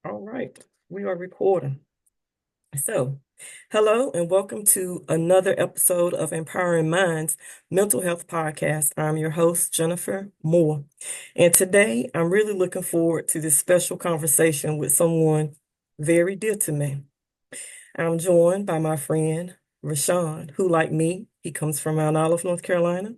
All right, we are recording. So, hello and welcome to another episode of Empowering Minds Mental Health Podcast. I'm your host, Jennifer Moore. And today I'm really looking forward to this special conversation with someone very dear to me. I'm joined by my friend, Rashaan, who, like me, he comes from Mount Olive, North Carolina.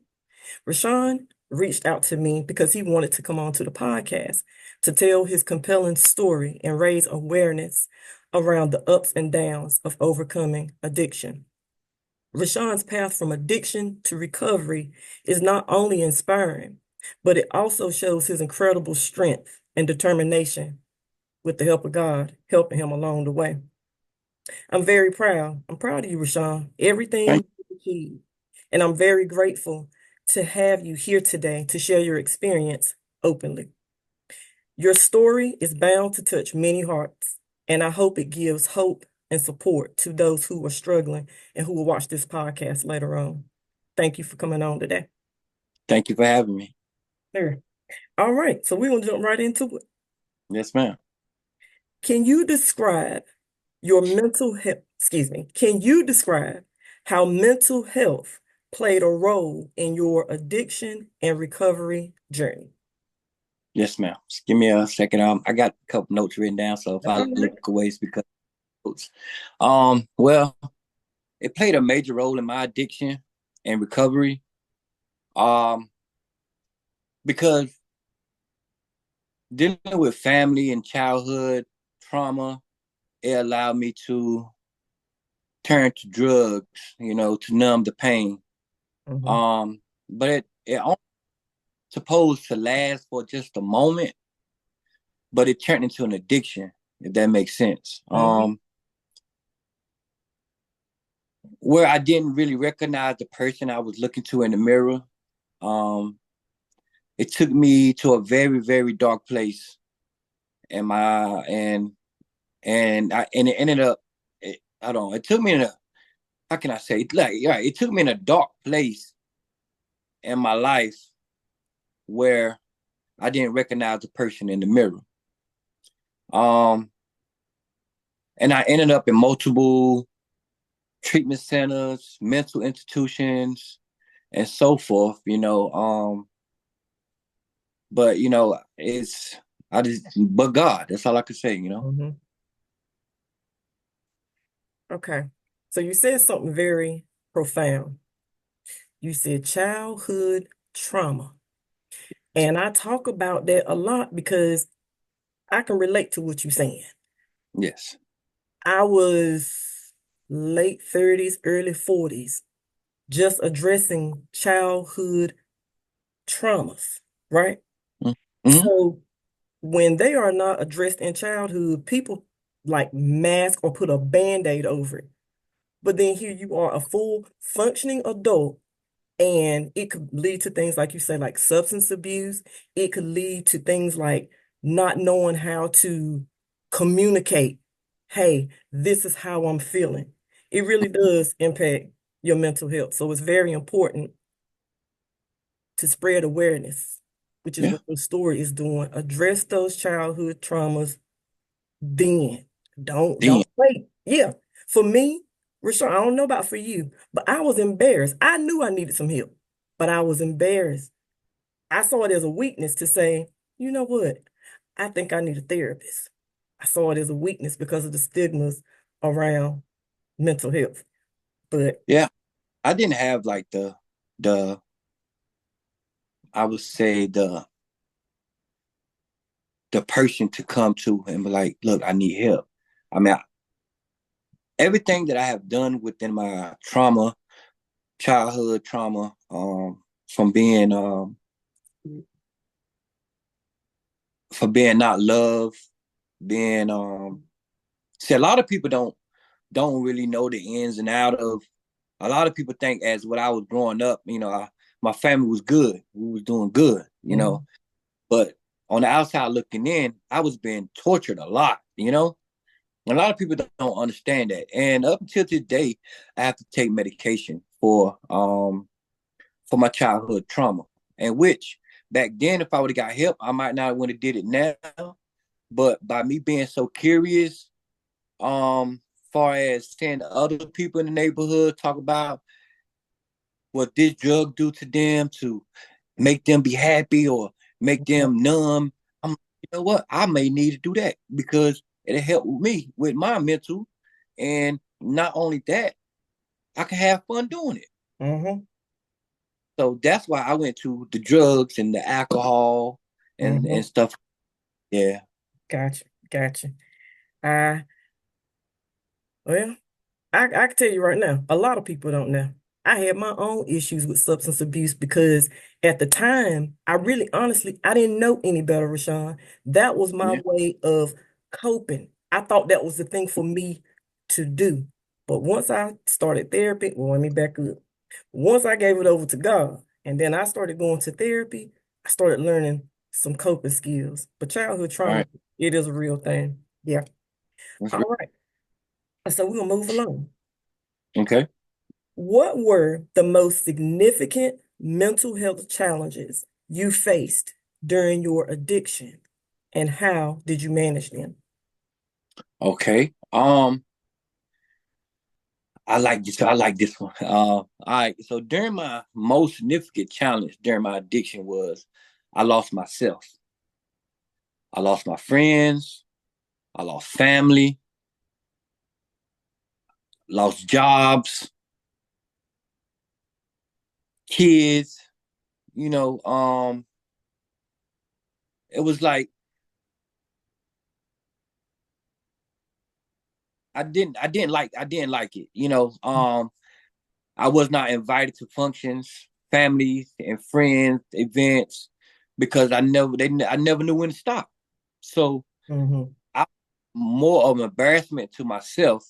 Rashaan reached out to me because he wanted to come on to the podcast to tell his compelling story and raise awareness around the ups and downs of overcoming addiction. Rashaan's path from addiction to recovery is not only inspiring, but it also shows his incredible strength and determination with the help of God helping him along the way. I'm very proud. I'm proud of you, Rashaan. Everything Thank, you achieved. And I'm very grateful to have you here today to share your experience openly. Your story is bound to touch many hearts, and I hope it gives hope and support to those who are struggling and who will watch this podcast later on. Thank you for coming on today. thank you for having me. Sure. All right, so we're going to jump right into it. Yes, ma'am. Can you describe your mental health, excuse me, can you describe how mental health played a role in your addiction and recovery journey? Yes, ma'am. Just give me a second. I got a couple notes written down, so if That's I all right. look away, it's because of notes. Well, it played a major role in my addiction and recovery. Um, because dealing with family and childhood trauma, it allowed me to turn to drugs, to numb the pain. Mhm. But it only supposed to last for just a moment, but it turned into an addiction, if that makes sense. Mhm. Where I didn't really recognize the person I was looking to in the mirror. Um, it took me to a very, very dark place, and it ended up. I don't know. It took me in a, how can I say it? Like, yeah, it took me in a dark place in my life where I didn't recognize the person in the mirror. Um, and I ended up in multiple treatment centers, mental institutions, and so forth. But it's I just but God. That's all I could say. Mhm. Okay. So you said something very profound. You said childhood trauma. And I talk about that a lot because I can relate to what you're saying. Yes. I was late 30s, early 40s, just addressing childhood traumas, right? Mm-hmm. So when they are not addressed in childhood, people like mask or put a band-aid over it. But then here you are, a full functioning adult, and it could lead to things like you say, like substance abuse. It could lead to things like not knowing how to communicate. Hey, this is how I'm feeling. It really does impact your mental health. So it's very important to spread awareness, which is Yeah. what the story is doing. Address those childhood traumas then. Then. Don't wait. Yeah. For me, Rashawn, I don't know about for you, but I was embarrassed. I knew I needed some help, but I was embarrassed. I saw it as a weakness to say, you know what? I think I need a therapist. I saw it as a weakness because of the stigmas around mental health. But Yeah. I didn't have like the I would say the person to come to and be like, look, I need help. I mean, everything that I have done within my trauma, childhood trauma, from being for being not loved, being see, a lot of people don't really know the ins and out of. A lot of people think as when I was growing up, my family was good, we was doing good. mhm, But on the outside looking in, I was being tortured a lot. A lot of people don't understand that, and up until today, I have to take medication for my childhood trauma, and which back then, if I would have got help, I might not would have did it now. But by me being so curious, far as seeing other people in the neighborhood talk about what this drug do to them to make them be happy or make them numb, I'm, you know what? I may need to do that because it'll help me with my mental. And not only that, I can have fun doing it. Mm-hmm. So that's why I went to the drugs and the alcohol and Mm-hmm. stuff. Yeah. Gotcha. Gotcha. I well, I can tell you right now, a lot of people don't know. I had my own issues with substance abuse because at the time, I really honestly I didn't know any better, Rashaan. That was my Yeah. way of coping. I thought that was the thing for me to do. But once I started therapy, well, let me back up. Once I gave it over to God, and then I started going to therapy, I started learning some coping skills. But childhood All trauma, right. it is a real thing. Yeah. That's All real. right. So we're gonna move along. Okay. What were the most significant mental health challenges you faced during your addiction, and how did you manage them? Okay. I like this. I like this one. All right. So during my most significant challenge during my addiction was I lost myself. I lost my friends. I lost family. Lost jobs, kids. You know, it was like I didn't like it. I was not invited to functions, families, and friends events because I never knew when to stop. So Mm-hmm. I more of an embarrassment to myself,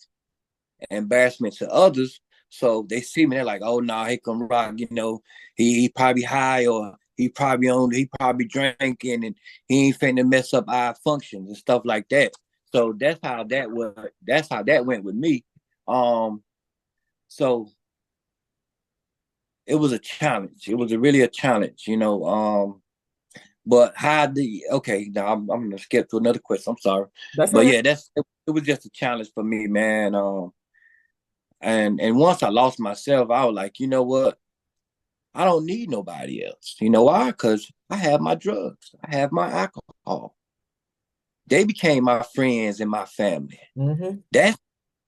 embarrassment to others. So they see me, they're like, "Oh no, he come rock." He probably high or he probably drinking, and he ain't finna mess up our functions and stuff like that. So that's how that went with me. Um, so it was a challenge. It was really a challenge. But how the okay, now I'm gonna skip to another question. I'm sorry, That's all but right. yeah, it was just a challenge for me, man. And once I lost myself, I was like, you know what? I don't need nobody else. You know why? Because I have my drugs. I have my alcohol. They became my friends and my family. Mm-hmm. That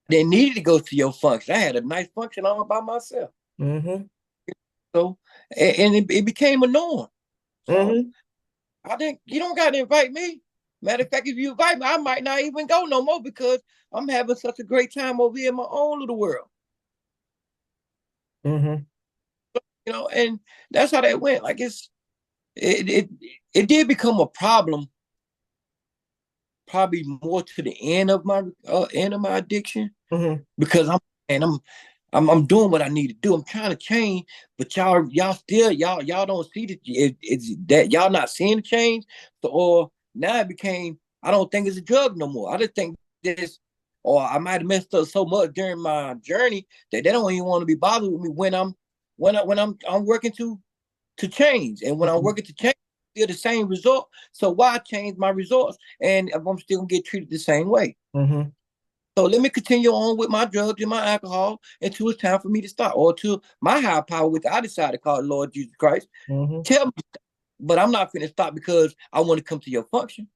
they needed to go to your function. I had a nice function all by myself. Mm-hmm. So and it became a norm. So Mm-hmm. I didn't you don't gotta invite me. Matter of fact, if you invite me, I might not even go no more because I'm having such a great time over here in my own little world. Mm-hmm. And that's how that went. Like it it it did become a problem probably more to the end of my addiction Mm-hmm. because and I'm doing what I need to do. I'm trying to change, but y'all still y'all don't see that it's that y'all not seeing the change. So or now it became I don't think it's a drug no more. I just think this or I might have messed up so much during my journey that they don't even want to be bothered with me when I'm working to change. And when I'm Mm-hmm. working to change, still the same result. So why change my results? And if I'm still gonna get treated the same way. Mm-hmm. So let me continue on with my drugs and my alcohol until it's time for me to stop, or to my higher power, which I decided to call Lord Jesus Christ. Mm-hmm. Tell me, but I'm not going to stop because I want to come to your function.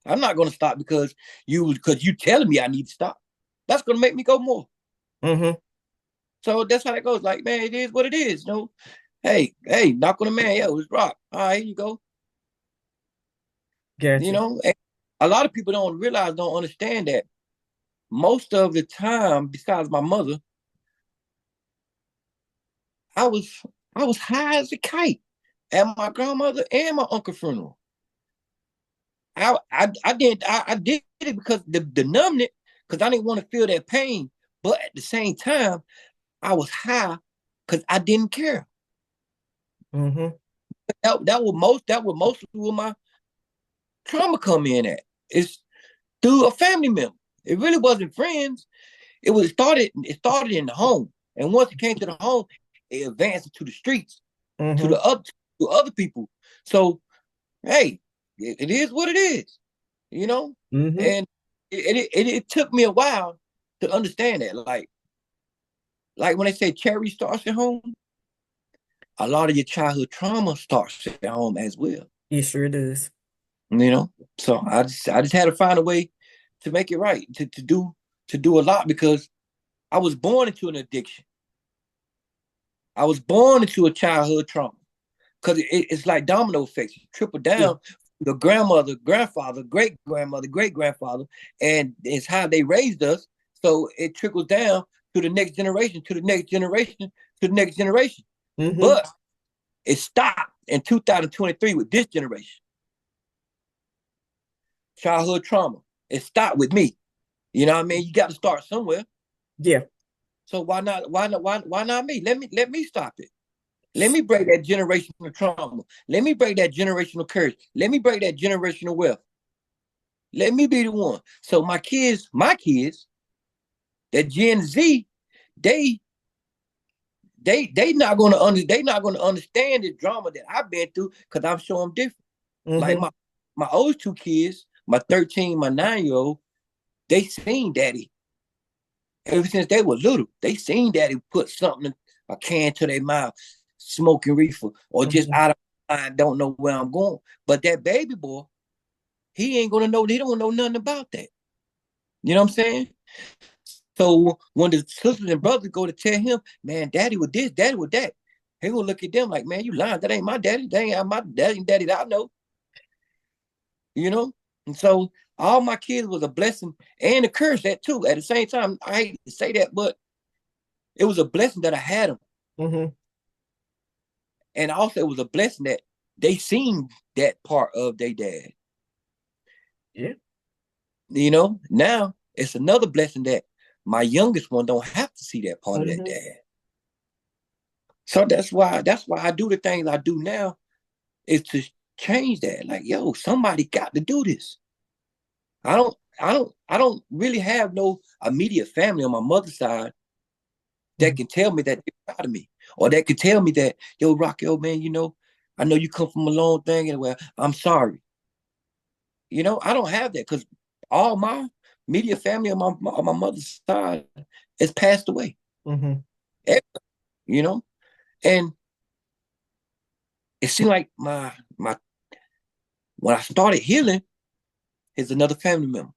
I'm not going to stop because you telling me I need to stop. That's going to make me go more. Mm-hmm. So that's how that goes. Like, man, it is what it is. Hey, knock on the man. Yo, it's rock. All right, here you go. Gotcha. And a lot of people don't understand that most of the time, besides my mother, I was I was high as a kite at my grandmother and my uncle funeral. I did it because the numbing it because I didn't want to feel that pain, but at the same time I was high because I didn't care. Mm-hmm. That was mostly where my trauma come in at. It's through a family member. It really wasn't friends. It started in the home, and once it came to the home, it advanced to the streets, to Mm-hmm. the other to other people. So hey, it is what it is. you know? Mm-hmm. And it took me a while to understand that. Like when they say charity starts at home, a lot of your childhood trauma starts at home as well. It sure does. You know? So I just had to find a way to make it right, to do a lot because I was born into an addiction. I was born into a childhood trauma. Because it's like domino effects. You triple Yeah. down the grandmother, grandfather, great grandmother, great grandfather, and it's how they raised us. So it trickles down to the next generation, to the next generation, to the next generation. Mm-hmm. But it stopped in 2023 with this generation. Childhood trauma. It stopped with me. You know what I mean? You got to start somewhere. Yeah. So why not me? Let me stop it. Let me break that generational trauma. Let me break that generational curse. Let me break that generational wealth. Let me be the one. So my kids, that Gen Z, they they not gonna understand the drama that I've been through because I'm showing different. Like Mm-hmm. my old two kids, my 13, my 9-year-old, they seen daddy ever since they were little. They seen daddy put something, a can to their mouth, smoking reefer, or just Mm-hmm. out of mind, don't know where I'm going. But that baby boy, he ain't gonna know. He don't know nothing about that. You know what I'm saying? So when the sisters and brothers go to tell him, man, daddy with this, daddy with that, he gonna look at them like, man, you lying. That ain't my daddy. That ain't my daddy that I know. You know? And so all my kids was a blessing and a curse that too. At the same time, I hate to say that, but it was a blessing that I had them. Mm-hmm. And also it was a blessing that they seen that part of their dad. Yeah. You know, now it's another blessing that my youngest one don't have to see that part of that Mm-hmm. dad. So that's why I do the things I do now is to change that. Like, yo, somebody got to do this. I don't really have no immediate family on my mother's side that can tell me that they're proud of me. Or that can tell me that, yo, Rocky, oh man, I know you come from a long thing and well, I'm sorry. I don't have that because all my media family on my mother's side has passed away. Mm-hmm. You know, and it seemed like my when I started healing, here's another family member.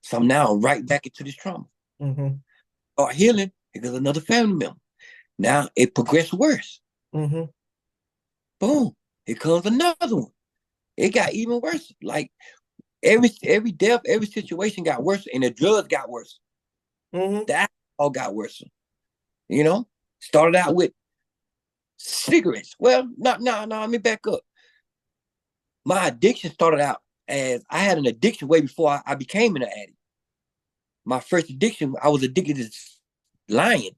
So I'm now right back into this trauma. Mm-hmm. Start healing, here's another family member. Now it progressed worse. Mm-hmm. Boom, here comes another one. It got even worse. Like every death, every situation got worse, and the drugs got worse. Mm-hmm. The alcohol got worse. You know, started out with cigarettes. Well, no. Let me back up. My addiction started out as I had an addiction way before I became an addict. My first addiction, I was addicted to lying.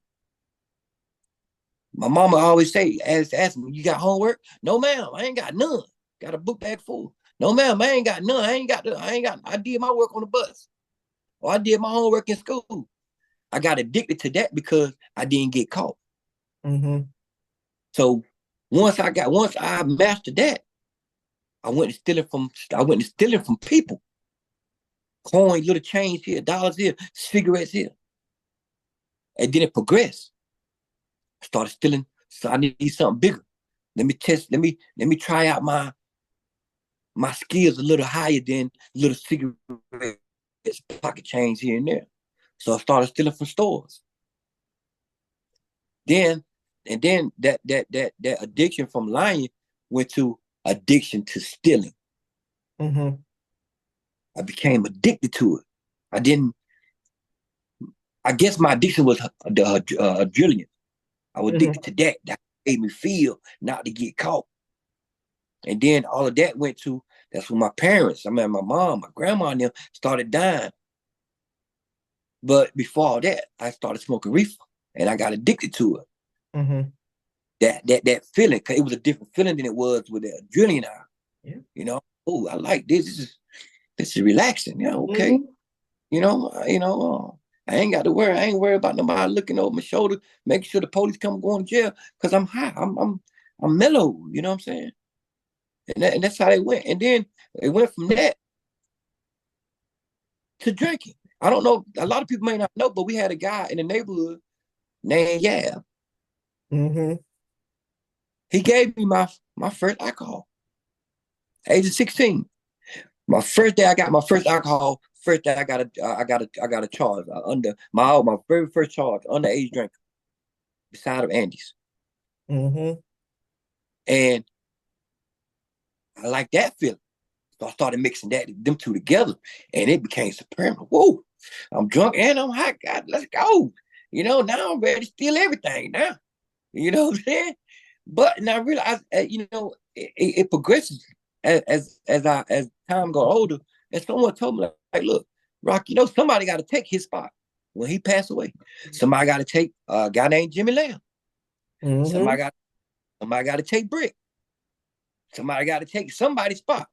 My mama always say, ask me, you got homework? No, ma'am, I ain't got none. Got a book bag full. No, ma'am, I ain't got none. I did my work on the bus. Or I did my homework in school. I got addicted to that because I didn't get caught. Mm-hmm. So once I mastered that, I went to stealing from people. Coins, little change here, dollars here, cigarettes here. And then it progressed. I started stealing, so I need something bigger. Let me try out my skills a little higher than little cigarettes, pocket change here and there. So I started stealing from stores. Then and then that addiction from lying went to addiction to stealing. Mm-hmm. I became addicted to it. I didn't. I guess my addiction was adrenaline. I was Mm-hmm. addicted to that. That made me feel not to get caught. And then all of that went to that's when my parents, my mom, my grandma, and them started dying. But before all that, I started smoking reefer, and I got addicted to it. Mm-hmm. That feeling, cause it was a different feeling than it was with the adrenaline. Yeah. Oh, I like this. This is relaxing. Yeah, okay. Mm-hmm. I ain't got to worry. I ain't worried about nobody looking over my shoulder, making sure the police come going to jail because I'm high. I'm mellow. You know what I'm saying? And that's how they went. And then it went from that to drinking. I don't know. A lot of people may not know, but we had a guy in the neighborhood named Yab. Mm-hmm. He gave me my first alcohol, age of 16. My first day I got my first alcohol. First day I got a charge under my very first charge, underage drinker, beside of Andy's, Mm-hmm. and I like that feeling. So I started mixing them two together, and it became supreme. Whoa, I'm drunk and I'm hot. God, let's go. Now I'm ready to steal everything. Now, you know what I'm saying? But and I realized, it progresses as time go older. And someone told me like, look, Rock, somebody got to take his spot when he passed away. Somebody got to take a guy named Jimmy Lamb. Mm-hmm. Somebody got somebody got to take Brick. Somebody got to take somebody's spot.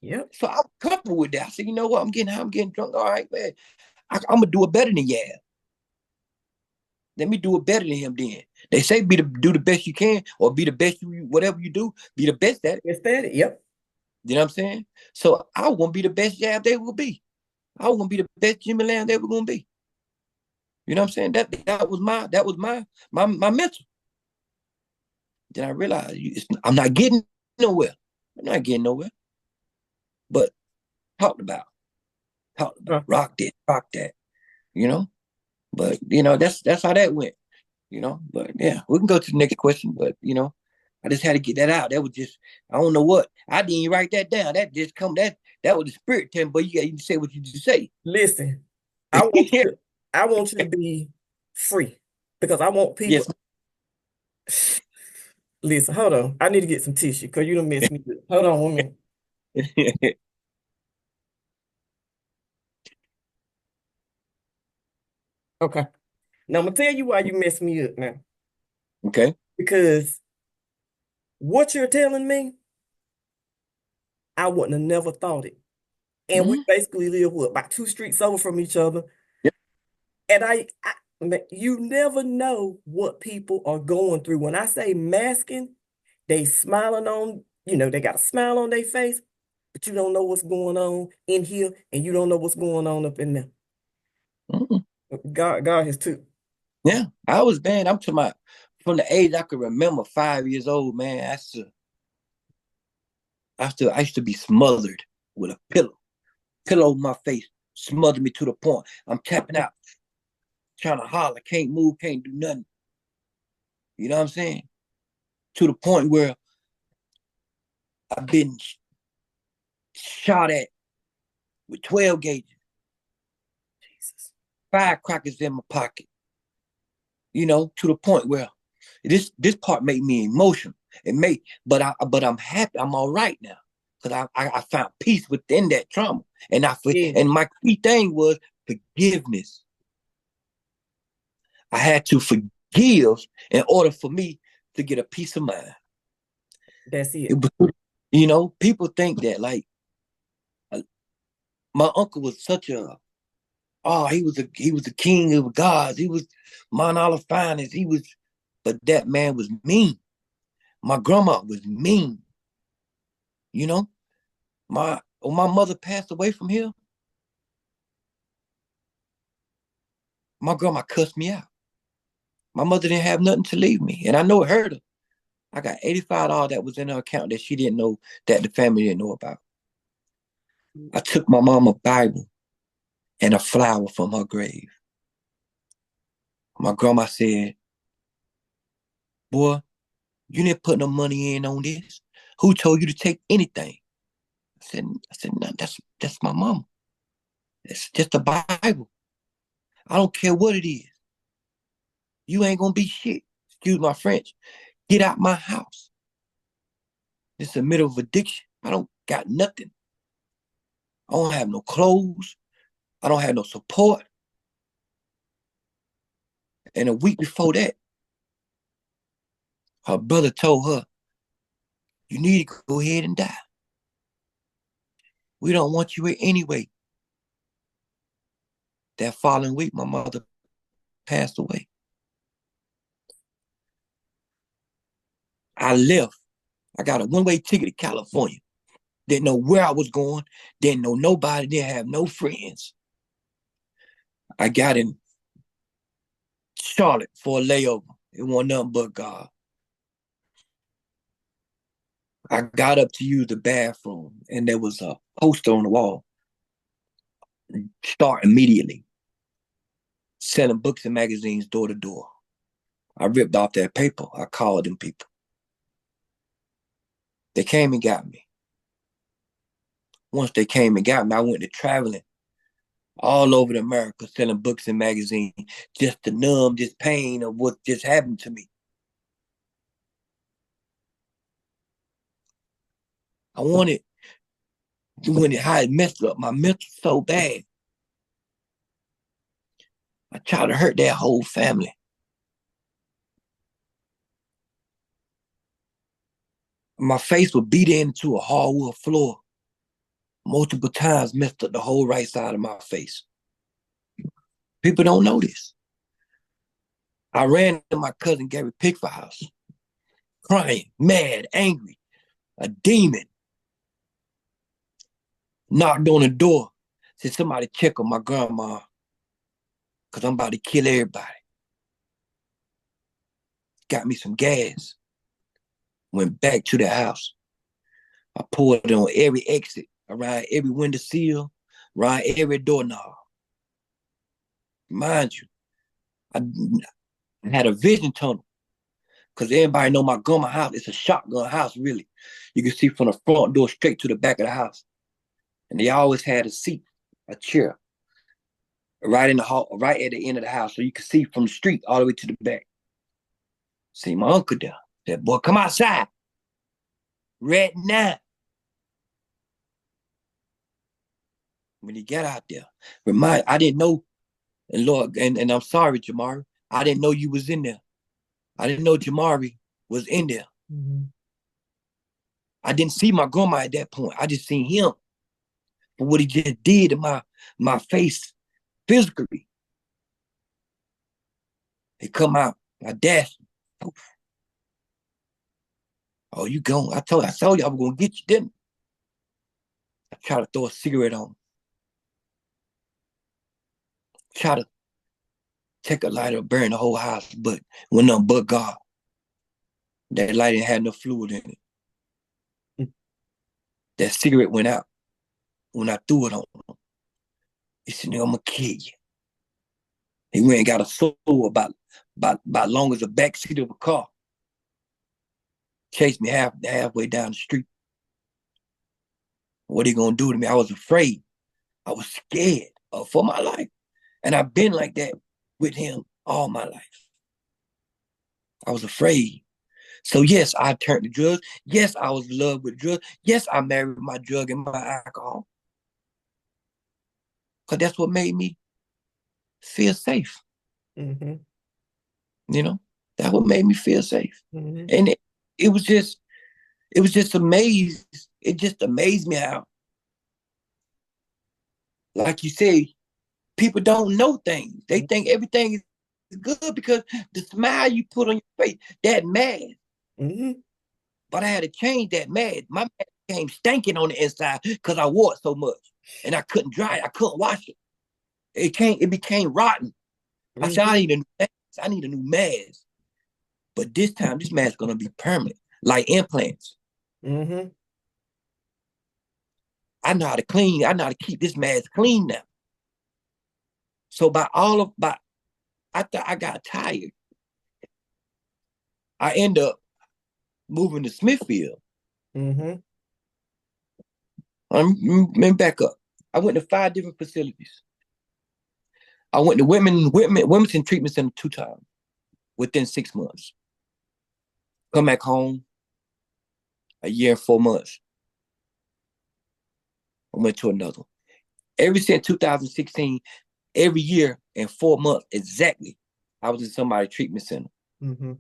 Yep. So I'm comfortable with that. I said, you know what? I'm getting drunk. All right, man. I'm gonna do it better than Yab. Let me do it better than him. Then they say do the best you can, or be the best whatever you do, be the best at it. Is that? Yep. You know what I'm saying? So I want to be the best Yab they will be. I want to be the best Jimmy Lamb they were gonna be. You know what I'm saying? That was my mental. Then I realized I'm not getting nowhere. I'm not getting nowhere. But talked about, Huh. rock that. You know. But that's how that went. But yeah, we can go to the next question. But I just had to get that out. That was just, I don't know what. I didn't even write that down. That just that was the spirit telling, but you got to say what you just say. Listen, I want you to, I want you to be free because I want people. Yes. Listen, hold on. I need to get some tissue because you don't miss me. Hold on 1 minute. Okay. Now I'm gonna tell you why you messed me up now. Okay. Because what you're telling me, I wouldn't have never thought it. And we Mm-hmm. basically live what, about 2 streets over from each other. Yep. And you never know what people are going through. When I say masking, they smiling on, they got a smile on their face, but you don't know what's going on in here, and you don't know what's going on up in there. Mm-hmm. God has too. Yeah. I was bad. I'm to my from the age I could remember, 5 years old, man. I used to be smothered with a pillow over my face, smothered me to the point I'm tapping out, trying to holler, can't move, can't do nothing. You know what I'm saying? To the point where I've been shot at with 12 gauges, Jesus. firecrackers in my pocket. To the point where this part made me emotional. But I'm happy. I'm all right now because I found peace within that trauma, Yeah, and my key thing was forgiveness. I had to forgive in order for me to get a peace of mind. that's It it. was, people think that like my uncle was such a he was a king of gods. He was Mount Finest. But that man was mean. My grandma was mean. You know, when my mother passed away from here, my grandma cussed me out. My mother didn't have nothing to leave me, and I know it hurt her. I got $85 that was in her account that she didn't know, that the family didn't know about. I took my mama Bible and a flower from her grave. My grandma said, "Boy, you didn't put no money in on this. Who told you to take anything?" I said, no, that's my mama. It's just a Bible. I don't care what it is. You ain't gonna be shit. Excuse my French. Get out my house. It's the middle of addiction. I don't got nothing. I don't have no clothes. I don't have no support. And a week before that, her brother told her, "You need to go ahead and die. We don't want you here anyway." That following week, my mother passed away. I left. I got a one-way ticket to California. Didn't know where I was going. Didn't know nobody. Didn't have no friends. I got in Charlotte for a layover. It wasn't nothing but God. I got up to use the bathroom, and there was a poster on the wall. Start immediately. Selling books and magazines door to door. I ripped off that paper. I called them people. They came and got me. Once they came and got me, I went to traveling all over America selling books and magazines just to numb this pain of what just happened to me. I wanted when it how it messed up my mental so bad. I tried to hurt that whole family. My face was beat into a hardwood floor. Multiple times messed up the whole right side of my face. People don't know this. I ran to my cousin Gary Pickford's house, crying, mad, angry, a demon. Knocked on the door, said somebody check on my grandma, because I'm about to kill everybody. Got me some gas. Went back to the house. I poured it on every exit, around every window sill, around every doorknob. Mind you, I had a vision tunnel, because everybody know my grandma's house. It's a shotgun house, really. You can see from the front door straight to the back of the house. And they always had a seat, a chair, right in the hall, right at the end of the house, so you could see from the street all the way to the back. See my uncle there. Said, boy, come outside. Right now. When he got out there, I didn't know, and Lord, and I'm sorry, Jamari, I didn't know you was in there. I didn't know Jamari was in there. Mm-hmm. I didn't see my grandma at that point. I just seen him for what he just did to my face physically. He come out, I dashed him. Oh, you going? I told you I was gonna get you, didn't I? I tried to throw a cigarette on him. Try to take a lighter, burn the whole house, but when nothing but God. That light didn't have no fluid in it. Mm-hmm. That cigarette went out when I threw it on him. He said, "Nigga, I'm gonna kill you." He went and got a sword about long as the back seat of a car. Chased me halfway down the street. What he gonna do to me? I was afraid. I was scared for my life. And I've been like that with him all my life. I was afraid. So yes, I turned to drugs. Yes, I was in love with drugs. Yes, I married my drug and my alcohol. Because that's what made me feel safe. Mm-hmm. You know, that's what made me feel safe. Mm-hmm. And it was just amazed. It just amazed me how, like you say, people don't know things. They think everything is good because the smile you put on your face, that mask. Mm-hmm. But I had to change that mask. My mask became stinking on the inside because I wore it so much. And I couldn't dry it. I couldn't wash it. It became rotten. I said, I need a new mask. I need a new mask. But this time, this mask is gonna be permanent, like implants. Mm-hmm. I know how to clean. I know how to keep this mask clean now. So after I got tired, I end up moving to Smithfield. Mm-hmm. Let me back up. I went to 5 different facilities. I went to Wilmington Treatment Center 2 times within 6 months. Come back home, a year and 4 months. I went to another. Ever since 2016, every year and 4 months exactly, I was in somebody's treatment center. Mm-hmm.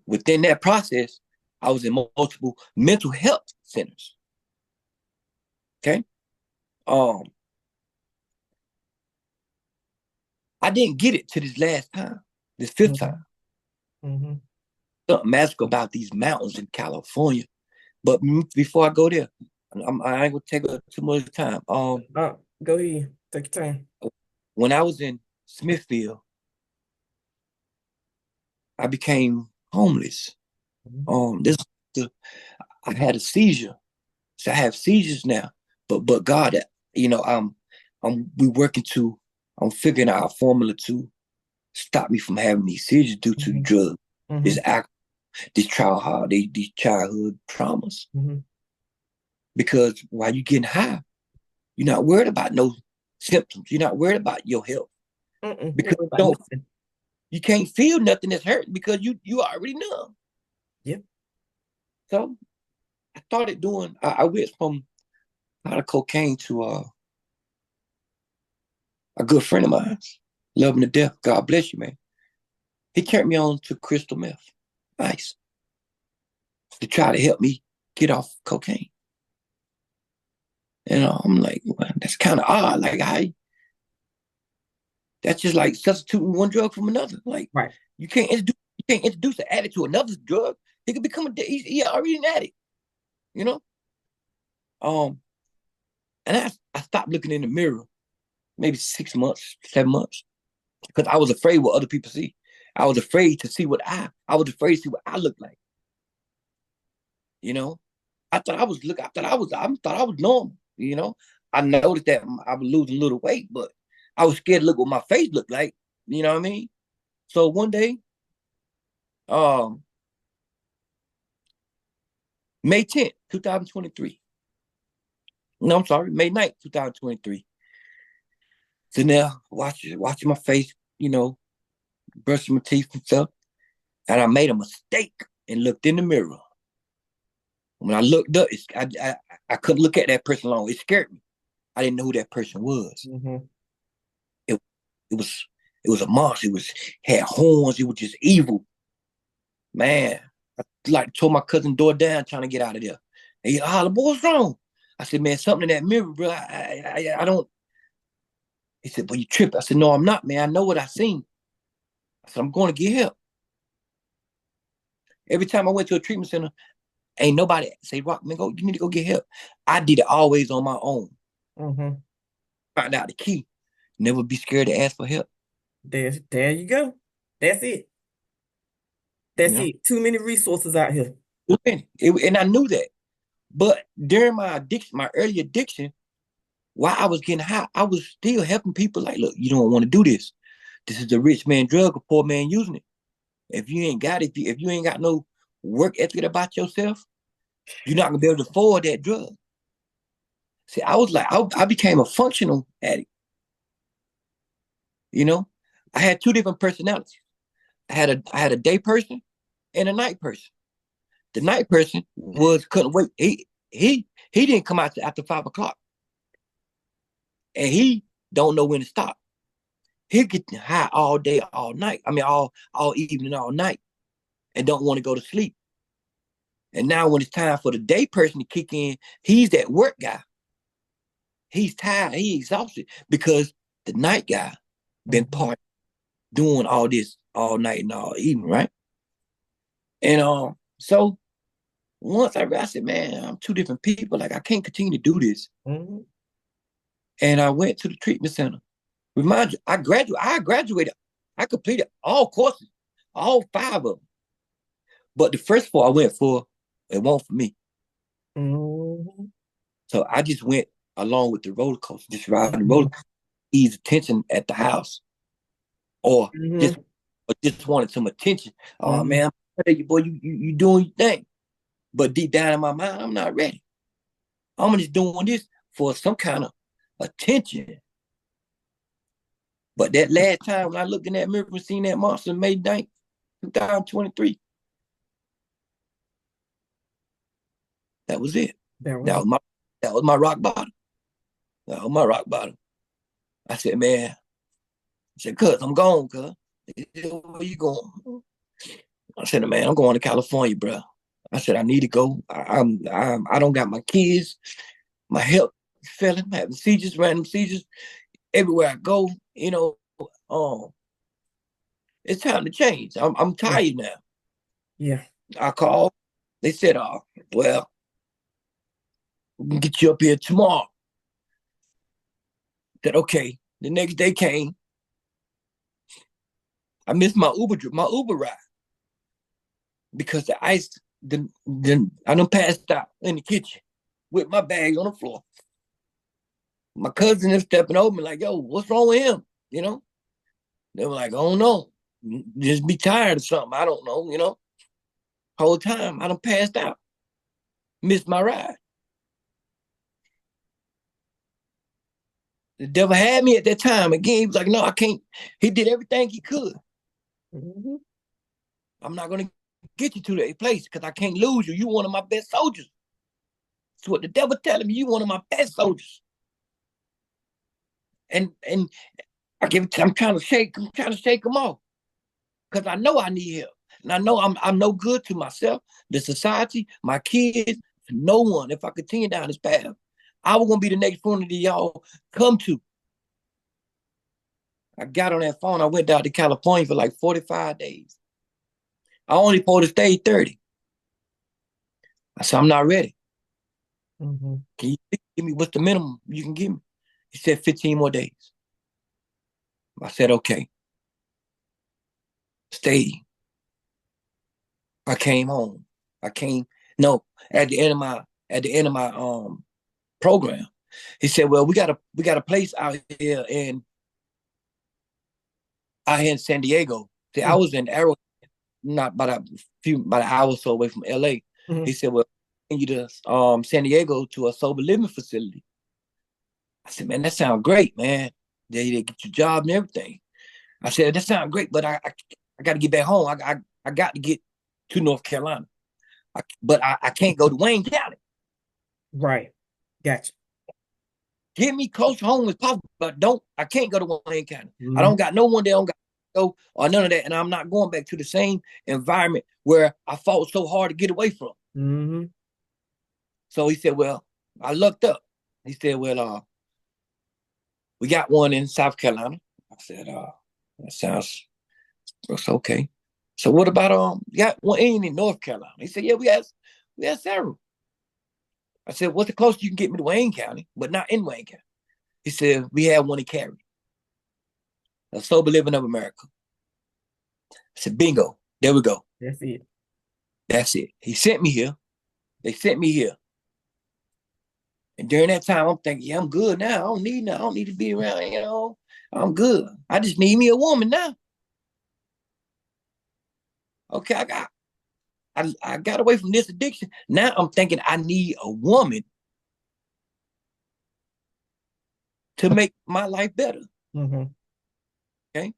Within that process, I was in multiple mental health centers. Okay. I didn't get it to this last time, this 5th time. Mm-hmm. Something magical about these mountains in California. But before I go there, I ain't gonna take up too much time. Go ahead. Take your time. When I was in Smithfield, I became homeless. Mhm. This the I had a seizure, so I have seizures now. But God, you know, we working to I'm figuring out a formula to stop me from having these seizures due to the Mhm. drug, this Mhm. act, this these childhood traumas. Mhm. Because while you're getting high, you're not worried about no symptoms. You're not worried about your health Mm-mm. You because ain't worried about nothing. you can't feel nothing that's hurting because you already numb. Yep. So I started doing. I went from a lot of cocaine to a good friend of mine, love him to death. God bless you, man. He turned me on to crystal meth, nice, to try to help me get off cocaine. And I'm like, well, that's kind of odd. Like that's just like substituting one drug from another. Like Right. you can't introduce an addict to another drug. He could become he already an addict, you know. Um, and I stopped looking in the mirror maybe 6 months, 7 months, because I was afraid what other people see. I was afraid to see I was afraid to see what I looked like. You know, I thought I was normal. You know, I noticed that I was losing a little weight, but I was scared to look what my face looked like. You know what I mean? So one day, um, May 10th, 2023. No, I'm sorry, May 9th, 2023. So now watching my face, you know, brushing my teeth and stuff. And I made a mistake and looked in the mirror. When I looked up, I couldn't look at that person long. It scared me. I didn't know who that person was. Mm-hmm. It it was it was a monster. It was had horns. It was just evil. Man, I like told my cousin door down trying to get out of there. And he hollered, "Boy, what's wrong?" I said, "Man, something in that mirror, bro. I don't." He said, "But you tripped." I said, "No, I'm not, man. I know what I seen." I said, "I'm going to get help." Every time I went to a treatment center, ain't nobody say, "Rock, man, go. You need to go get help." I did it always on my own. Mm-hmm. Find out the key. Never be scared to ask for help. There you go. That's it. You That's know, it. Too many resources out here. and I knew that. But during my addiction, my early addiction, while I was getting high, I was still helping people. Like, look, you don't want to do this. This is a rich man drug, a poor man using it. If you ain't got it, if you ain't got no work ethic about yourself, you're not gonna be able to afford that drug. See, I was like, I became a functional addict. You know, I had two different personalities. I had a day person and a night person. The night person was couldn't wait. He didn't come out till after 5 o'clock, and he don't know when to stop. He'll get high all day, all night. I mean, all evening, all night, and don't want to go to sleep. And now when it's time for the day person to kick in, he's that work guy. He's tired. He exhausted because the night guy been Mm-hmm. part doing all this all night and all evening, right? And so once I realized, I said, man, I'm two different people. Like I can't continue to do this. Mm-hmm. And I went to the treatment center. Remind you, I graduated. I completed all courses, all five of them. But the first four I went for, it wasn't for me. Mm-hmm. So I just went along with the roller coaster, just riding the roller Mm-hmm. coaster, ease attention at the house, or just Mm-hmm. or just wanted some attention. Oh Mm-hmm. man, boy, you doing your thing. But deep down in my mind, I'm not ready. I'm just doing this for some kind of attention. But that last time when I looked in that mirror and seen that monster May 9th, 2023, that was it. That was That was it. my that was my rock bottom. That was my rock bottom. I said, man, I said, cuz I'm gone, cuz. Where you going? I said, man, I'm going to California, bro. I said, I need to go. I don't got my kids. My health is failing. I'm having seizures, random seizures everywhere I go. You know, um, it's time to change. I'm Yeah. tired now. Yeah. I called. They said, well, We can get you up here tomorrow. Said, okay. The next day came. I missed my Uber ride because the ice, I done passed out in the kitchen with my bag on the floor. My cousin is stepping over me like, yo, what's wrong with him? You know? They were like, I don't know. Just be tired or something. I don't know, you know? Whole time I done passed out. Missed my ride. The devil had me at that time. Again, he was like, no, I can't. He did everything he could. Mm-hmm. I'm not going to get you to that place because I can't lose you. You one of my best soldiers. That's what the devil telling me. You one of my best soldiers. And I'm trying to shake them off because I know I need help. And I know I'm no good to myself, the society, my kids, no one. If I continue down this path, I was gonna be the next one that y'all come to. I got on that phone. I went down to California for like 45 days. I only supposed to stay 30. I said, I'm not ready. Mm-hmm. Can you give me what's the minimum you can give me? He said 15 more days. I said, okay. Stay. I came home. At the end of my program. He said, well, we got a place out here in San Diego. See, I was in Arrow, not about an hour or so away from LA. Mm-hmm. He said, well, I you to San Diego to a sober living facility. I said, man, that sounds great, man. They get your job and everything. I said, that sounds great, but I got to get back home. I got to get to North Carolina. But I can't go to Wayne County. Right. Gotcha. Get me close to home as possible, but I can't go to Wayne County. Mm-hmm. I don't got no one there, don't got go or none of that. And I'm not going back to the same environment where I fought so hard to get away from. Mm-hmm. So he said, well, I looked up. He said, well, we got one in South Carolina. I said, that sounds okay. So what about you got one in North Carolina? He said, yeah, we have several. I said, what's the closest you can get me to Wayne County, but not in Wayne County? He said, we have one in Cary. A sober living of America. I said, bingo. There we go. That's it. That's it. He sent me here. They sent me here. And during that time, I'm thinking, yeah, I'm good now. I don't need to be around, you know. I'm good. I just need me a woman now. Okay, I got away from this addiction. Now I'm thinking I need a woman to make my life better. Mm-hmm. Okay.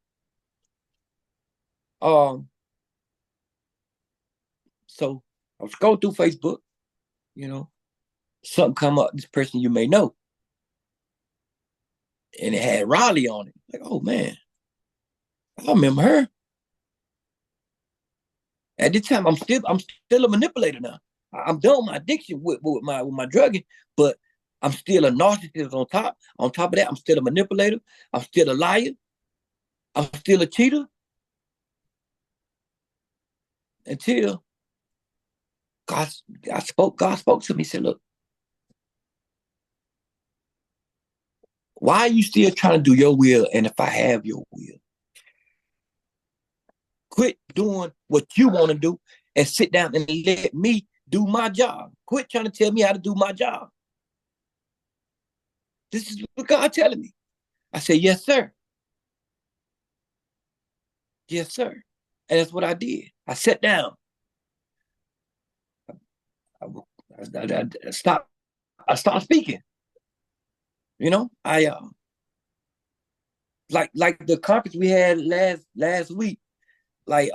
So I was going through Facebook, you know, something come up, this person you may know. And it had Raleigh on it. Like, oh man, I remember her. At this time, I'm still a manipulator now. I'm done with my addiction with my drugging, but I'm still a narcissist on top. On top of that, I'm still a manipulator. I'm still a liar. I'm still a cheater. Until God spoke to me. He said, look, why are you still trying to do your will? And if I have your will, quit doing what you want to do and sit down and let me do my job. Quit trying to tell me how to do my job. This is what God telling me. I said, yes, sir. Yes, sir. And that's what I did. I sat down. I stopped speaking. You know, like the conference we had last week, like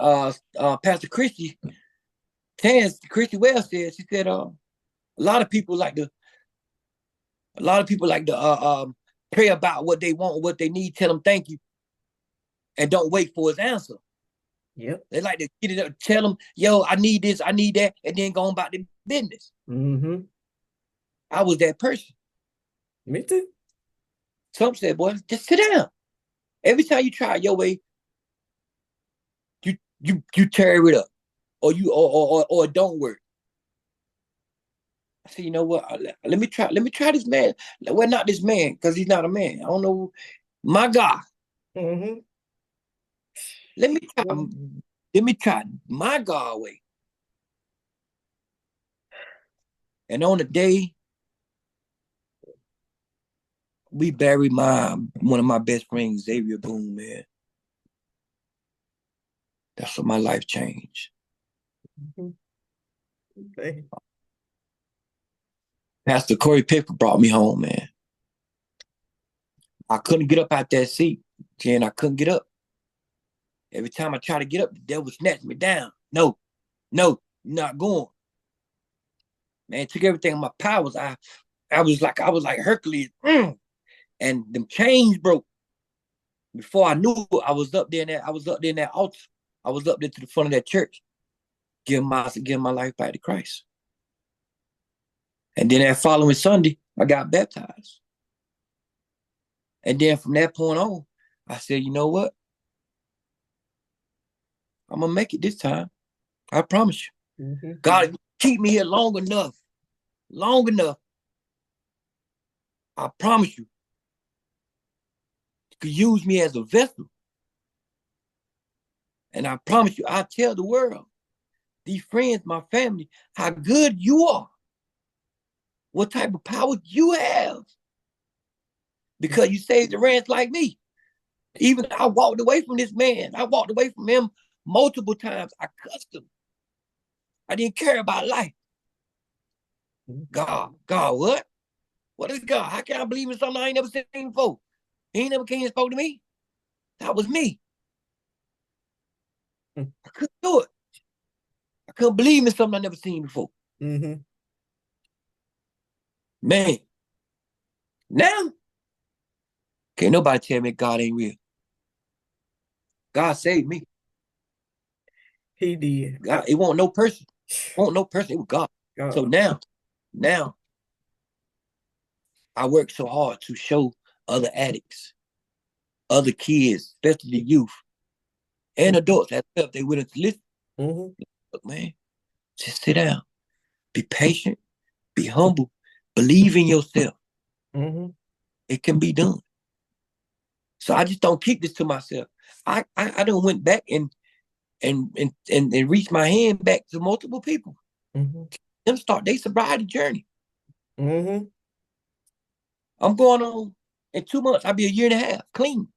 Pastor Christy Wells said, she said a lot of people like to pray about what they want, what they need, tell them thank you, and don't wait for his answer. Yep. They like to get it up, tell them, yo, I need this, I need that, and then go on about their business. Mm-hmm. I was that person. Me too. Some said, boy, just sit down. Every time you try your way, you tear it up, or it don't work. I said, you know what? Let me try this man. Well, not this man, because he's not a man. I don't know. My God. Mm-hmm. Let me try. Mm-hmm. Let me try my God way. And on the day we buried one of my best friends, Xavier Boone, man. That's when my life changed. Okay. Pastor Corey Picker brought me home, man. I couldn't get up out that seat, Jen. I couldn't get up. Every time I tried to get up, the devil snatched me down. No, you're not going. Man, it took everything in my powers. I was like Hercules. And them chains broke. Before I knew it, I was up there in that altar. I was up there to the front of that church, giving my life back to Christ. And then that following Sunday, I got baptized. And then from that point on, I said, you know what? I'm gonna make it this time. I promise you. Mm-hmm. God, keep me here long enough. Long enough. I promise you. You could use me as a vessel. And I promise you, I tell the world, these friends, my family, how good you are. What type of power you have. Because you saved the ranch like me. Even I walked away from this man. I walked away from him multiple times. I cussed him. I didn't care about life. God, what? What is God? How can I believe in something I ain't never seen before? He ain't never came and spoke to me. That was me. I couldn't do it. I couldn't believe in something I never seen before. Mm-hmm. Man, now can't nobody tell me God ain't real. God saved me. He did. God, it won't no person. It won't no person. It was God. God. So now I work so hard to show other addicts, other kids, especially the youth and adults that if they willing to listen. Mm-hmm. Look, man, just sit down, be patient, be humble, believe in yourself. Mm-hmm. It can be done. So I just don't keep this to myself. I done went back and reached my hand back to multiple people. Mm-hmm. Them start their sobriety journey. Mm-hmm. I'm going on in 2 months. I'll be a year and a half clean,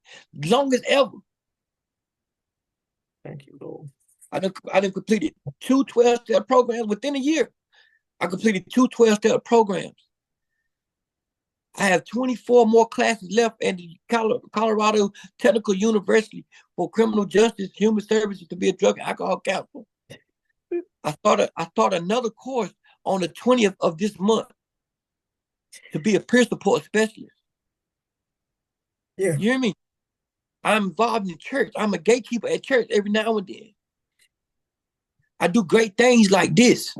longest ever. Thank you, Lord. I done completed 2 12-step programs within a year. I completed 2 12-step programs. I have 24 more classes left at the Colorado Technical University for criminal justice, human services to be a drug and alcohol counselor. I started another course on the 20th of this month to be a peer support specialist. Yeah. You hear me? I'm involved in church. I'm a gatekeeper at church every now and then. I do great things like this.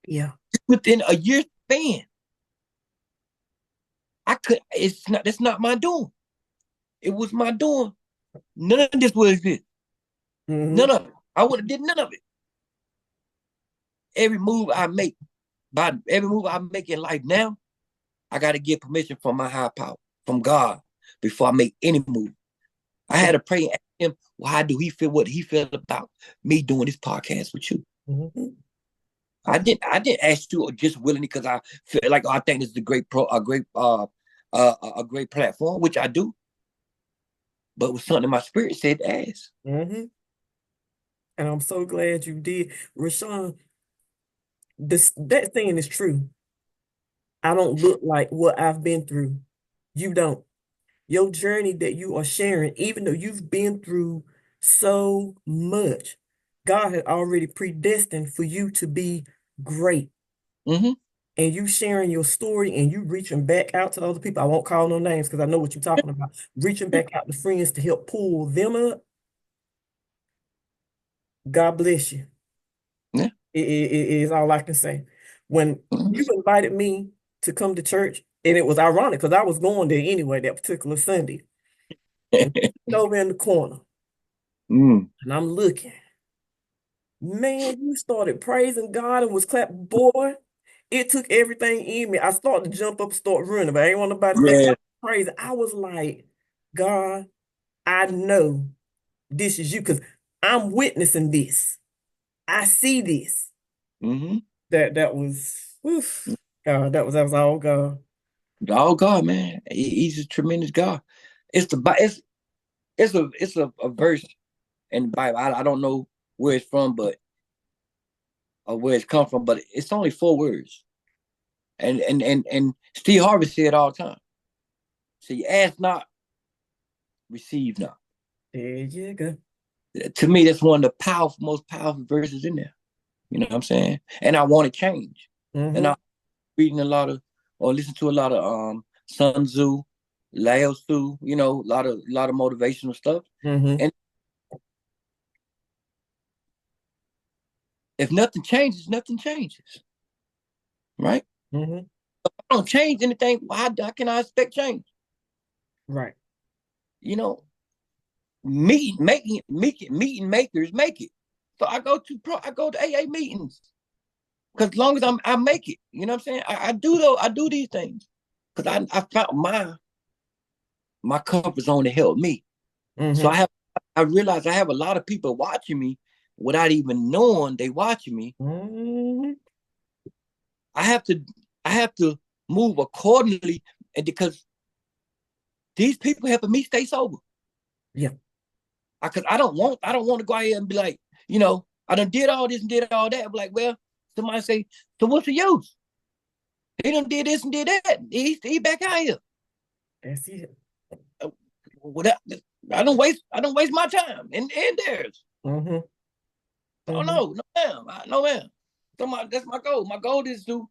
Yeah. Within a year span. That's not my doing. It was my doing. None of this would exist. Mm-hmm. None of it. I would have did none of it. Every move I make in life now, I got to get permission from my higher power, from God, before I make any move. I had to pray and ask him, well, how do he feel? What he felt about me doing this podcast with you? Mm-hmm. I didn't ask you just willingly because I feel like I think this is a great platform, which I do. But it was something my spirit said to ask. Mm-hmm. And I'm so glad you did. Rashaan, that saying is true. I don't look like what I've been through. You don't. Your journey that you are sharing, even though you've been through so much, God had already predestined for you to be great. Mm-hmm. And you sharing your story and you reaching back out to other people. I won't call no names because I know what you're talking about. Reaching back out to friends to help pull them up. God bless you. Yeah. It is all I can say. When you invited me to come to church, and it was ironic because I was going there anyway that particular Sunday. And over in the corner, Mm. and I'm looking. Man, you started praising God and was clapping, boy. It took everything in me. I started to jump up, start running, but I ain't want nobody to think I Yeah. was crazy. I was like, God, I know this is you because I'm witnessing this. I see this. Mm-hmm. That was, oof, God, that was all God. Oh God, man, he's a tremendous God. It's the it's a verse in the Bible. I don't know where it's from, but or where it's come from, but it's only 4 words. And Steve Harvey said all the time. So you ask not, receive not. There you go. To me, that's one of the most powerful verses in there. You know what I'm saying? And I want to change. And Mm-hmm. I'm reading a lot of or listen to a lot of Sun Tzu, Lao Tzu, a lot of motivational stuff. Mm-hmm. And if nothing changes, nothing changes. Right? Mm-hmm. If I don't change anything, how can I expect change? Right. You know, meeting makers make it. So I go to AA meetings because as long as I make it, you know what I'm saying? I do these things because I found my comfort zone to help me. So Mm-hmm. I realize I have a lot of people watching me without even knowing they watching me. Mm-hmm. I have to I have to move accordingly, and because these people helping me stay sober. Yeah. Because I don't want to go out here and be like, I done did all this and did all that. I'm like, well, somebody say, so what's the use? He done did this and did that. He back out here. That's it. Uh, Without, I don't waste my time and theirs. Mm-hmm. Oh Mm-hmm. no, no ma'am, no ma'am. That's my goal. My goal is to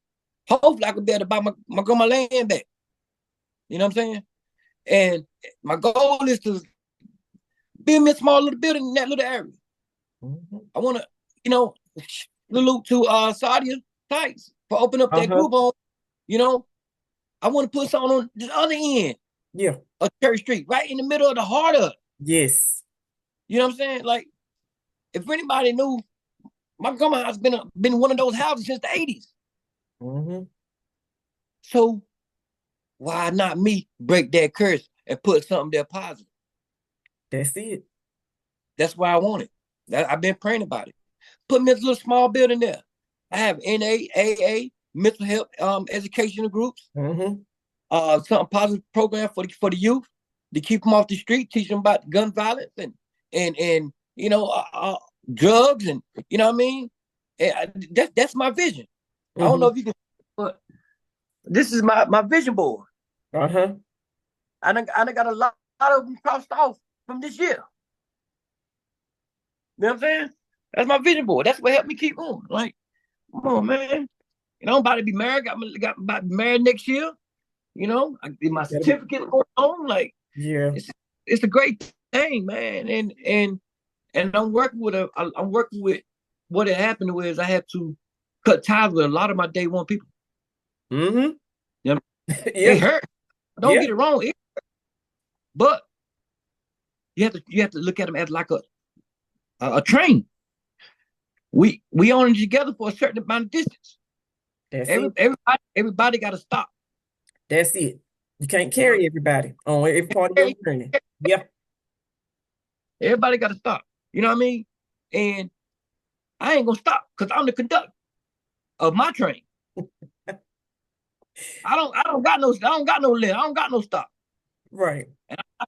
hopefully I can be able to buy my land back. You know what I'm saying? And my goal is to build me a small little building in that little area. Mm-hmm. I want to, you know, salute to Sadia Tights for opening up that Uh-huh. group on. You know, I want to put something on the other end Yeah. of Cherry Street, right in the middle of the heart of it. Yes. You know what I'm saying? Like, if anybody knew, my grandma has been one of those houses since the '80s. Mm-hmm. So why not me break that curse and put something there positive? That's it. That's why I want it. I've been praying about it. Put me in a little small building there. I have NAAA mental health educational groups, Mm-hmm. something positive program for the youth to keep them off the street, teach them about gun violence and drugs and you know what I mean. That's my vision. I don't know Mm-hmm. if you can, but this is my vision board. Uh-huh. I done got a lot of them crossed off from this year. You know what I'm saying? That's my vision board. That's what helped me keep going. Like, come on, man. I'm about to be married. Got about to be married next year. I get my That'll be, certificate going on. Like, yeah. it's a great thing, man. And I'm working with what had happened was I had to cut ties with a lot of my day one people. Mm-hmm. You know, it Yeah. hurt. Don't Yeah. get it wrong, but you have to look at them as like a train. We only together for a certain amount of distance. That's it. Everybody got to stop. That's it. You can't You know, carry everybody on every part of your journey. Yeah. everybody got to stop. You know what I mean? And I ain't gonna stop because I'm the conductor of my train. I don't got no limit. I don't got no stop. Right.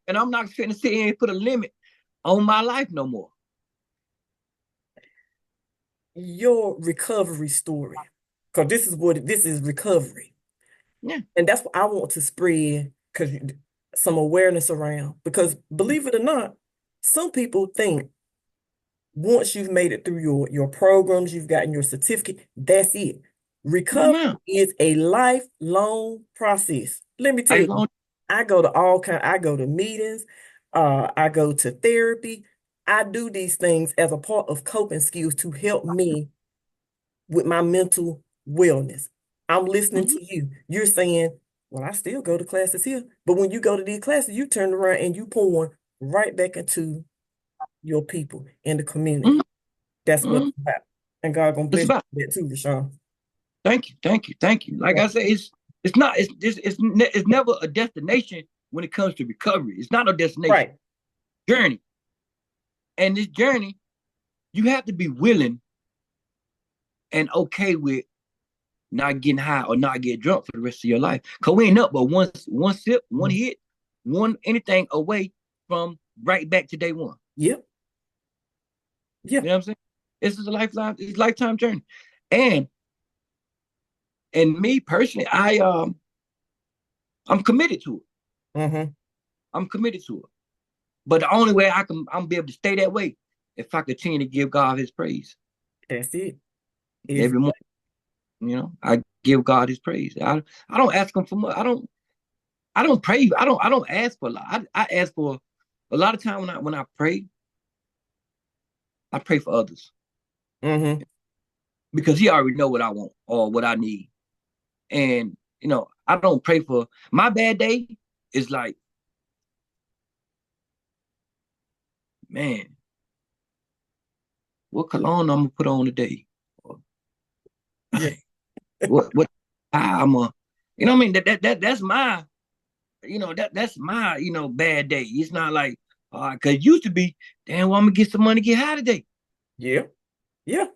And I'm not finna sit here and put a limit on my life no more. Your recovery story. Because this is recovery. Yeah. And that's what I want to spread because some awareness around. Because believe it or not, some people think once you've made it through your programs, you've gotten your certificate, that's it. No, Recovery ma'am. is a lifelong process. Let me tell I you, long I go to meetings, I go to therapy. I do these things as a part of coping skills to help me with my mental wellness. I'm listening mhm, to you. You're saying, well, I still go to classes here. But when you go to these classes, you turn around and you pour right back into your people in the mhm, community. That's what mhm. it's about. And God gonna It's bless about you with that too, Rashaan. thank you. Like I said, it's never a destination when it comes to recovery. It's not a destination. Right. Journey. And this journey, you have to be willing and okay with not getting high or not get drunk for the rest of your life. Cause we ain't up but one sip, one hit, one anything away from right back to day one. Yep. Yeah. You know what I'm saying? This is a lifetime journey. And me personally, I'm committed to it. Mm-hmm. I'm committed to it. But the only way I'm be able to stay that way if I continue to give God his praise. That's it. Every morning. You know, I give God his praise. I don't ask him for much. I don't pray. I don't ask for a lot. I ask for a lot of time when I pray for others. Mm-hmm. Because he already know what I want or what I need. And you know, I don't pray for my bad day is like, man, what cologne I'm gonna put on today? Yeah. what I'm a, you know what I mean? That's my, you know, that's my, you know, bad day. It's not like, cause it used to be, damn, well, I'm gonna get some money, get high today. Yeah. Yeah.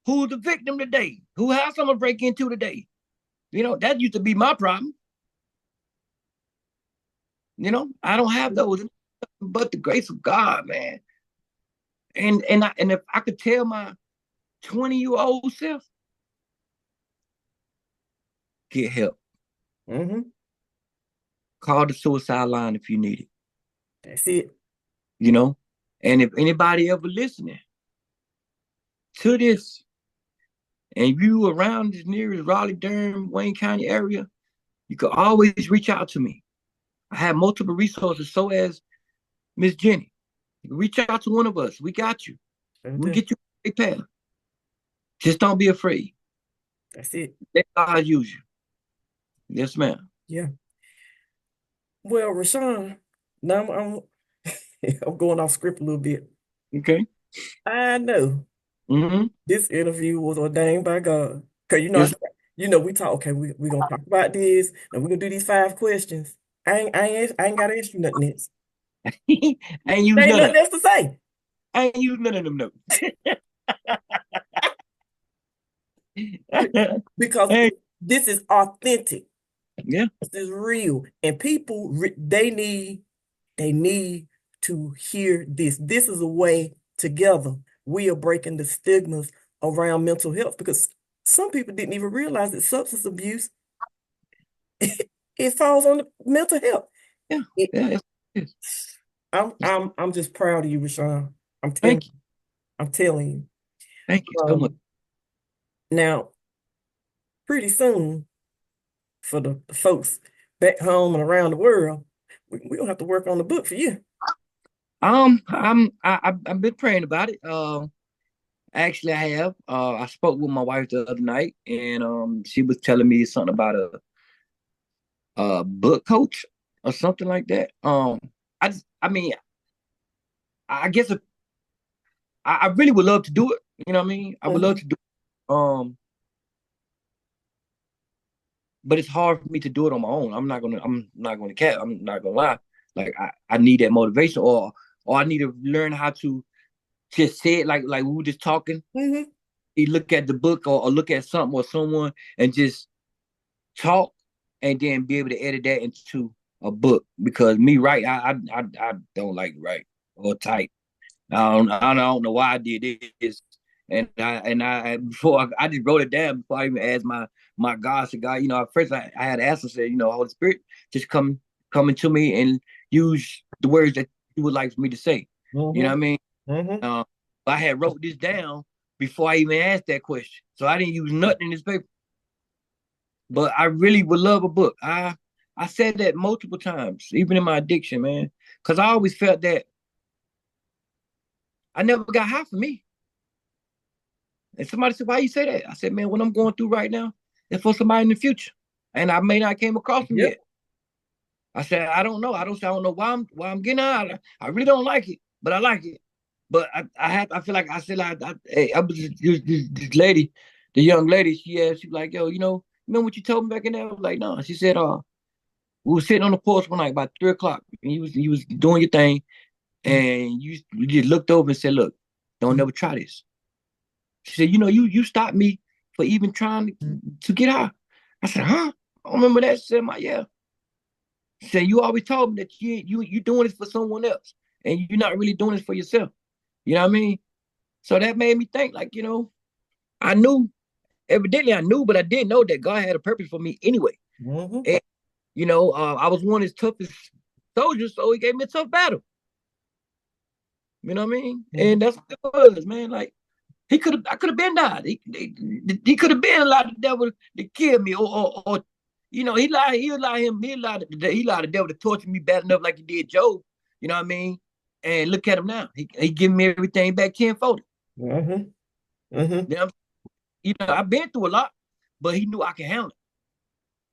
Who's the victim today? Who house I'm gonna break into today? You know, that used to be my problem. You know, I don't have those, but the grace of God, man. And if I could tell my 20-year-old self, get help. Mm-hmm. Call the suicide line if you need it. That's it. You know, and if anybody ever listening to this, and you around as near as Raleigh, Durham, Wayne County area, you can always reach out to me. I have multiple resources, so as Miss Jenny. You can reach out to one of us. We got you. We'll get you a path. Just don't be afraid. That's it. Let God use you. Yes, ma'am. Yeah. Well, Rashaan, now I'm I'm going off script a little bit. Okay. I know Mm-hmm. this interview was ordained by God. Cause Yes. we talk, okay, we gonna talk about this and we're gonna do these 5 questions. I ain't gotta ask you nothing else. I ain't use There ain't none of nothing else to say. I ain't use none of them notes. Because Hey, this is authentic. yeah. This is real. And people they need to hear this. This is a way together we are breaking the stigmas around mental health because some people didn't even realize that substance abuse it falls on the mental health. Yeah. It, Yeah. Yes. I'm just proud of you, Rashaan. I'm telling Thank you. I'm telling you. Thank you so much. Now, pretty soon, for the folks back home and around the world, we don't have to work on the book for you. I've been praying about it. Actually, I have. I spoke with my wife the other night, and she was telling me something about a book coach or something like that. I mean, I guess I really would love to do it. You know what I mean? I would love to do it. But it's hard for me to do it on my own. I'm not gonna lie. Like I need that motivation or I need to learn how to just say it like we were just talking. Mm-hmm. You look at the book or look at something or someone and just talk and then be able to edit that into a book. Because me write, I don't like to write or type. I don't know why I did this. And I before I just wrote it down before I even asked my God to God. You know, at first I had to ask and say, you know, Holy Spirit, just come into me and use the words that you would like for me to say. Mm-hmm. You know what I mean? Mm-hmm. I had wrote this down before I even asked that question. So I didn't use nothing in this paper. But I really would love a book. I said that multiple times, even in my addiction, man. Because I always felt that I never got high for me. And somebody said, why you say that? I said, man, what I'm going through right now is for somebody in the future. And I may not came across them yet. I said, I don't know. I don't know why I'm getting high. I really don't like it, but I like it. But I feel like I said, hey, I was this lady. the young lady, she asked, she was like, yo, remember what you told me back in there? I was like, no. She said, we were sitting on the porch one night about 3 o'clock, and you was doing your thing, and you just looked over and said, look, don't never try this. She said, you stopped me for even trying to get high. I said, huh? I don't remember that. She said, yeah. She said, you always told me that you doing this for someone else, and you're not really doing this for yourself. You know what I mean? So that made me think, like, I knew, evidently I knew, but I didn't know that God had a purpose for me anyway. Mm-hmm. And, I was one of his toughest soldiers, so he gave me a tough battle. You know what I mean? Mm-hmm. And that's what it was, man. Like, I could have been died. He could have been allowed the devil to kill me, or he allowed the devil to torture me bad enough like he did Job. You know what I mean? And look at him now. He giving me everything back tenfold. Mm-hmm. Mm-hmm. You know, I've been through a lot, but he knew I could handle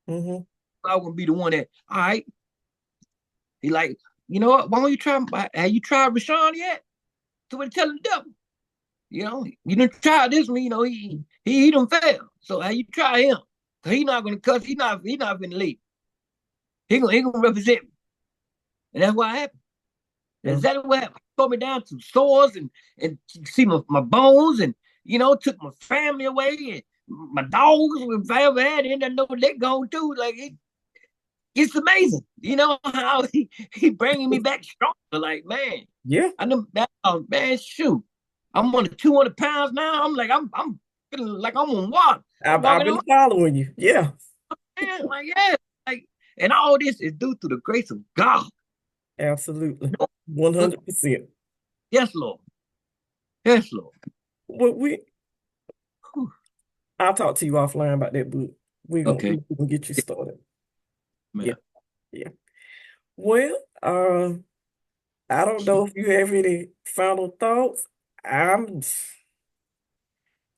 it. Mm-hmm. I wouldn't be the one that, all right. He like, you know what? Why don't you try? Have you tried Rashaan yet? So what tell the devil? You didn't try this one. He don't fail. So how you try him? Cause he not gonna cuss. He not gonna leave. He gonna represent me, and that's what happened. That's Yeah. exactly what happened. He put me down to sores and see my bones, and took my family away, and my dogs if I ever had it, I know what they're going too. Like it's amazing. You know how he bringing me back stronger. Like, man, Yeah. I know that, man, shoot. I'm on the 200 pounds now. I'm feeling like I'm on water. I'm I've walking been on, following you. Yeah. man, like, yeah. Like, and all this is due to the grace of God. Absolutely. 100%. Yes, Lord. Yes, Lord. Well, Whew. I'll talk to you offline about that, but Okay. we gonna get you started. Yeah. Man. Yeah. Well, I don't know if you have any final thoughts. I'm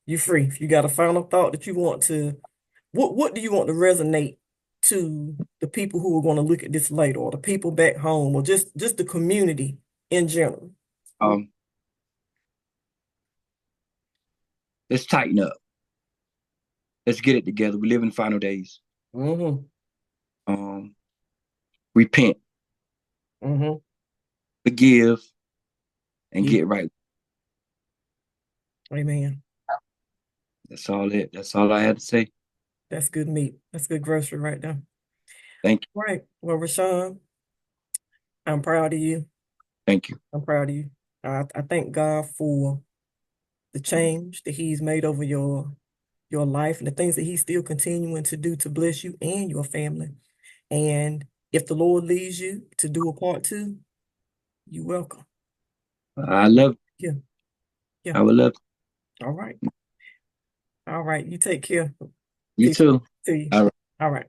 you free. If you got a final thought that you want to, what do you want to resonate to the people who are going to look at this later, or the people back home, or just the community in general? Um, let's tighten up. Let's get it together. We live in the final days. Mm-hmm. Um, repent, Mm-hmm. forgive, and Yeah. get right. Amen. That's all it. That's all I had to say. That's good meat. That's good grocery right there. Thank you. Right. Well, Rashaan, I'm proud of you. Thank you. I'm proud of you. I thank God for the change that He's made over your life and the things that He's still continuing to do to bless you and your family. And if the Lord leads you to do a part two, you're welcome. I love. Yeah. Yeah. I would love. All right. All right. You take care. You Peace too. to you. All right. All right.